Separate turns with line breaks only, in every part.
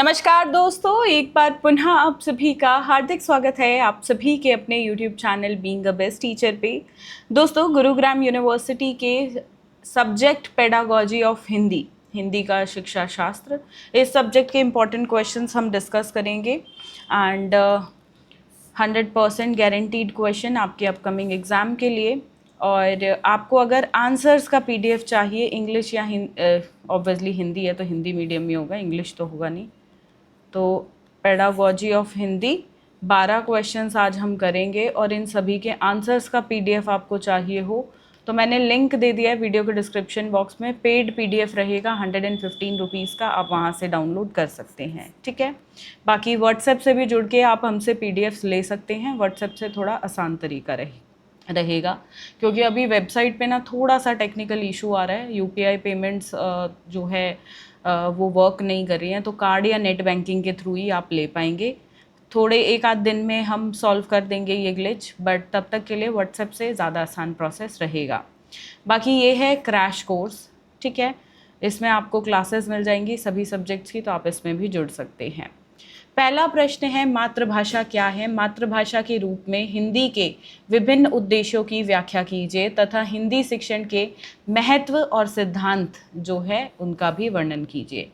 नमस्कार दोस्तों, एक बार पुनः आप सभी का हार्दिक स्वागत है आप सभी के अपने YouTube channel being a best teacher पे। दोस्तों, गुरुग्राम यूनिवर्सिटी के subject pedagogy of Hindi, Hindi का शिक्षा शास्त्र, इस सब्जेक्ट के इम्पॉर्टेंट क्वेश्चंस हम डिस्कस करेंगे एंड 100% गारंटीड क्वेश्चन आपके अपकमिंग एग्ज़ाम के लिए। और आपको अगर आंसर्स का PDF चाहिए इंग्लिश या ऑब्वियसली हिंदी है तो हिंदी मीडियम में होगा, इंग्लिश तो होगा नहीं। तो पेडागोजी ऑफ हिंदी 12 क्वेश्चंस आज हम करेंगे और इन सभी के आंसर्स का PDF आपको चाहिए हो तो मैंने लिंक दे दिया है वीडियो के डिस्क्रिप्शन बॉक्स में। पेड PDF रहेगा 115 रुपीज़ का, आप वहाँ से डाउनलोड कर सकते हैं, ठीक है। बाकी व्हाट्सएप से भी जुड़ के आप हमसे PDFs ले सकते हैं, व्हाट्सएप से थोड़ा आसान तरीका रहेगा क्योंकि अभी वेबसाइट पे ना थोड़ा सा टेक्निकल इशू आ रहा है। UPI पेमेंट्स जो है वो वर्क नहीं कर रही हैं, तो कार्ड या नेट बैंकिंग के थ्रू ही आप ले पाएंगे। थोड़े एक आध दिन में हम सॉल्व कर देंगे ये ग्लिच, बट तब तक के लिए व्हाट्सएप से ज़्यादा आसान प्रोसेस रहेगा। बाकी ये है क्रैश कोर्स, ठीक है। इसमें आपको क्लासेस मिल जाएंगी सभी सब्जेक्ट्स की, तो आप इसमें भी जुड़ सकते हैं। पहला प्रश्न है, मातृभाषा क्या है? मातृभाषा के रूप में हिंदी के विभिन्न उद्देश्यों की व्याख्या कीजिए तथा हिंदी शिक्षण के महत्व और सिद्धांत जो है उनका भी वर्णन कीजिए।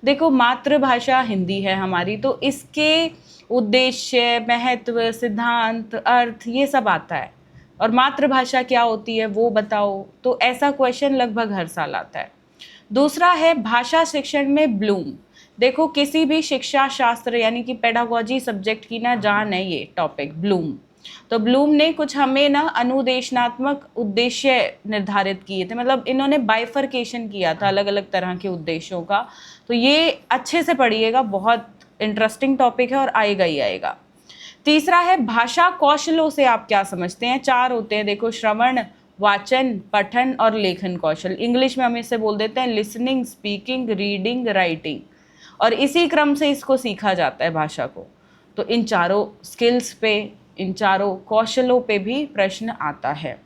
देखो, मातृभाषा हिंदी है हमारी, तो इसके उद्देश्य, महत्व, सिद्धांत, अर्थ ये सब आता है। और मातृभाषा क्या होती है वो बताओ, तो ऐसा क्वेश्चन लगभग हर साल आता है। दूसरा है, भाषा शिक्षण में ब्लूम। देखो, किसी भी शिक्षा शास्त्र यानी कि पेडागोजी सब्जेक्ट की ना जान है ये टॉपिक ब्लूम। तो ब्लूम ने कुछ हमें ना अनुदेशनात्मक उद्देश्य निर्धारित किए थे, मतलब इन्होंने बाइफरकेशन किया था अलग अलग तरह के उद्देश्यों का। तो ये अच्छे से पढ़िएगा, बहुत इंटरेस्टिंग टॉपिक है और आएगा ही आएगा। तीसरा है, भाषा कौशलों से आप क्या समझते हैं? 4 होते हैं, देखो, श्रवण, वाचन, पठन और लेखन कौशल। इंग्लिश में हम इसे बोल देते हैं लिसनिंग, स्पीकिंग, रीडिंग, राइटिंग, और इसी क्रम से इसको सीखा जाता है भाषा को। तो इन चारों स्किल्स पे, इन चारों कौशलों पे भी प्रश्न आता है।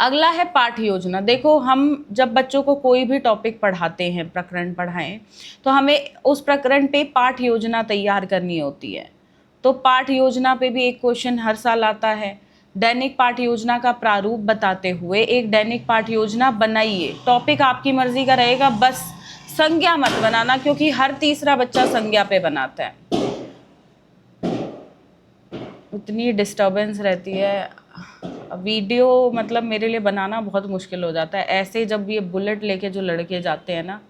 अगला है पाठ योजना। देखो, हम जब बच्चों को कोई भी टॉपिक पढ़ाते हैं, प्रकरण पढ़ाएं, तो हमें उस प्रकरण पे पाठ योजना तैयार करनी होती है। तो पाठ योजना पे भी एक क्वेश्चन हर साल आता है। दैनिक पाठ योजना का प्रारूप बताते हुए एक दैनिक पाठ योजना बनाइए। टॉपिक आपकी मर्जी का रहेगा, बस संज्ञा मत बनाना क्योंकि हर तीसरा बच्चा संज्ञा पे बनाता है। इतनी डिस्टर्बेंस रहती है, वीडियो मतलब मेरे लिए बनाना बहुत मुश्किल हो जाता है। ऐसे जब ये बुलेट लेके जो लड़के जाते हैं ना,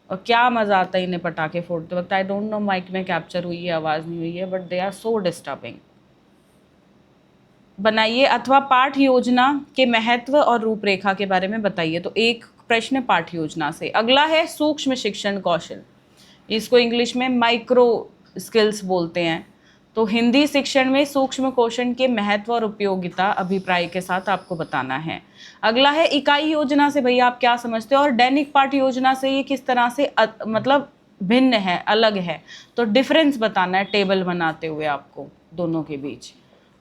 और क्या मज़ा आता है इन्हें पटाखे फोड़ते वक्त। आई डोंट नो माइक में कैप्चर हुई है, आवाज़ नहीं हुई है, but they are so disturbing. बनाइए अथवा पाठ योजना के महत्व और रूपरेखा के बारे में बताइए। तो एक प्रश्न पाठ योजना से। अगला है सूक्ष्म शिक्षण कौशल, इसको इंग्लिश में माइक्रो स्किल्स बोलते हैं। तो हिंदी शिक्षण में सूक्ष्म कौशल के महत्व और उपयोगिता अभिप्राय के साथ आपको बताना है। अगला है इकाई योजना से भैया आप क्या समझते हो, और दैनिक पाठ योजना से ये किस तरह से मतलब भिन्न है, अलग है। तो डिफरेंस बताना है टेबल बनाते हुए आपको दोनों के बीच,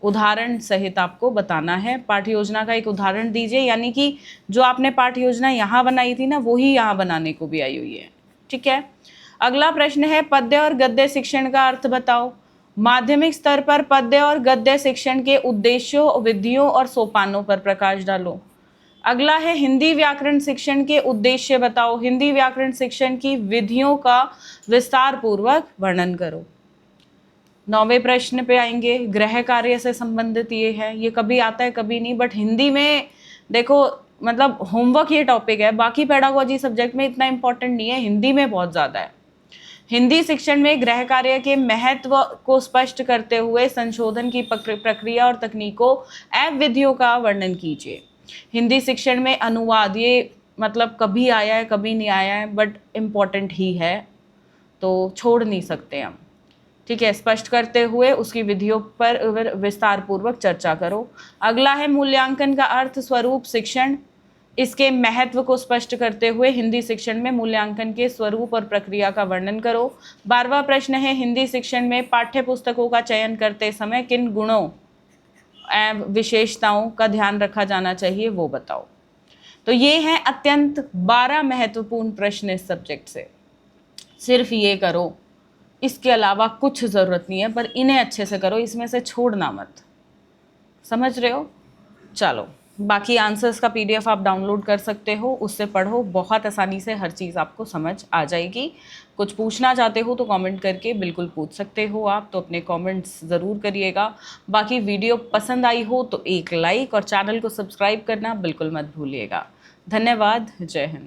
उदाहरण सहित आपको बताना है। पाठ्य योजना का एक उदाहरण दीजिए, यानी कि जो आपने पाठ्य योजना यहाँ बनाई थी ना, वही यहाँ बनाने को भी आई हुई है, ठीक है। अगला प्रश्न है, पद्य और गद्य शिक्षण का अर्थ बताओ। माध्यमिक स्तर पर पद्य और गद्य शिक्षण के उद्देश्यों, विधियों और सोपानों पर प्रकाश डालो। अगला है, हिंदी व्याकरण शिक्षण के उद्देश्य बताओ। हिंदी व्याकरण शिक्षण की विधियों का विस्तार पूर्वक वर्णन करो। 9वें प्रश्न पे आएंगे, गृह कार्य से संबंधित ये है। ये कभी आता है कभी नहीं, बट हिंदी में देखो मतलब होमवर्क ये टॉपिक है। बाकी पेडागोजी सब्जेक्ट में इतना इंपॉर्टेंट नहीं है, हिंदी में बहुत ज़्यादा है। हिंदी शिक्षण में गृह कार्य के महत्व को स्पष्ट करते हुए संशोधन की प्रक्रिया और तकनीकों एवं विधियों का वर्णन कीजिए। हिंदी शिक्षण में अनुवाद, ये मतलब कभी आया है कभी नहीं आया है, बट इम्पॉर्टेंट ही है, तो छोड़ नहीं सकते हम, ठीक है। स्पष्ट करते हुए उसकी विधियों पर विस्तार पूर्वक चर्चा करो। अगला है, मूल्यांकन का अर्थ स्वरूप शिक्षण, इसके महत्व को स्पष्ट करते हुए हिंदी शिक्षण में मूल्यांकन के स्वरूप और प्रक्रिया का वर्णन करो। 12वां प्रश्न है, हिंदी शिक्षण में पाठ्य पुस्तकों का चयन करते समय किन गुणों एवं विशेषताओं का ध्यान रखा जाना चाहिए वो बताओ। तो ये हैं अत्यंत 12 महत्वपूर्ण प्रश्न इस सब्जेक्ट से। सिर्फ ये करो, इसके अलावा कुछ ज़रूरत नहीं है, पर इन्हें अच्छे से करो, इसमें से छोड़ना मत। समझ रहे हो? चलो, बाकी आंसर्स का पीडीएफ आप डाउनलोड कर सकते हो, उससे पढ़ो, बहुत आसानी से हर चीज़ आपको समझ आ जाएगी। कुछ पूछना चाहते हो तो कमेंट करके बिल्कुल पूछ सकते हो आप, तो अपने कमेंट्स ज़रूर करिएगा। बाकी वीडियो पसंद आई हो तो एक लाइक और चैनल को सब्सक्राइब करना बिल्कुल मत भूलिएगा। धन्यवाद। जय हिंद।